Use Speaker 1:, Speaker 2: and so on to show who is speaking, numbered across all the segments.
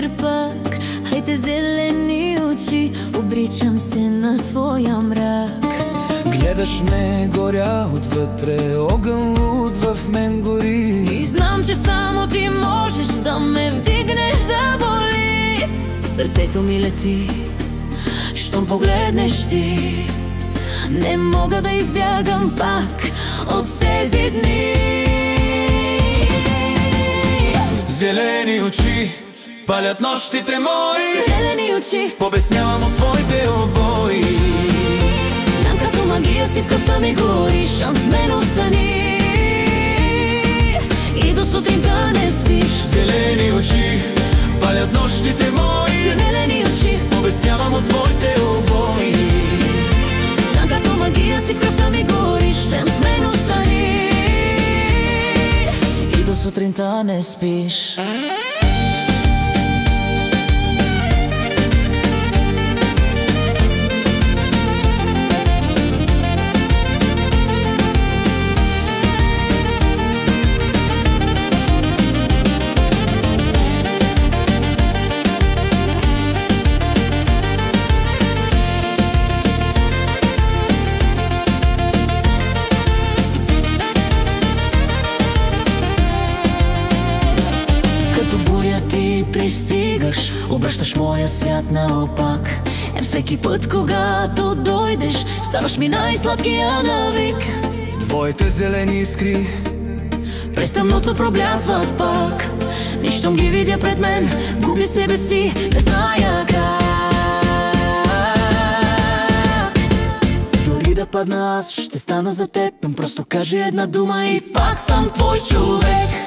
Speaker 1: вечер пак. Хайде, зелени очи, обричам се на твоя мрак.
Speaker 2: Гледаш ме, горя отвътре, огън луд в мен гори.
Speaker 1: И знам, че само ти можеш да ме вдигнеш, да боли. Сърцето ми лети, щом погледнеш ти. Не мога да избягам пак от тези дни.
Speaker 2: Зелени очи палят нощите мои.
Speaker 1: Зелени очи
Speaker 2: побеснявам от твоите обои.
Speaker 1: Там като магия си в кръвта ми гори. Шанс с мен остани и до сутринта не спиш.
Speaker 2: Зелени очи палят нощите мои.
Speaker 1: Зелени очи
Speaker 2: побеснявам от твоите обои.
Speaker 1: Там като магия си в кръвта ми гори. Шанс с мен остани и до сутринта не спиш. Пристигаш, обръщаш моя свят наопак. Всеки път, когато дойдеш, ставаш ми най-сладкия навик.
Speaker 2: Твоите зелени искри
Speaker 1: през тъмното проблясват пак. Нищом ги видя пред мен, губя себе си, не зная как. Дори да падна аз, ще стана за теб. Просто кажи една дума и пак съм твой човек.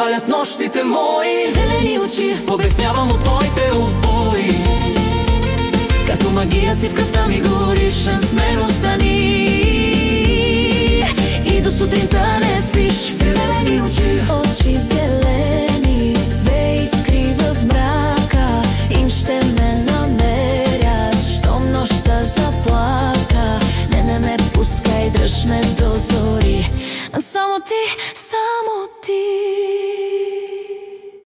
Speaker 2: палят нощите мои.
Speaker 1: Зелени очи
Speaker 2: побеснявам от твоите обои.
Speaker 1: Като магия си в кръвта ми гориш. Шанс с мен остани и до сутринта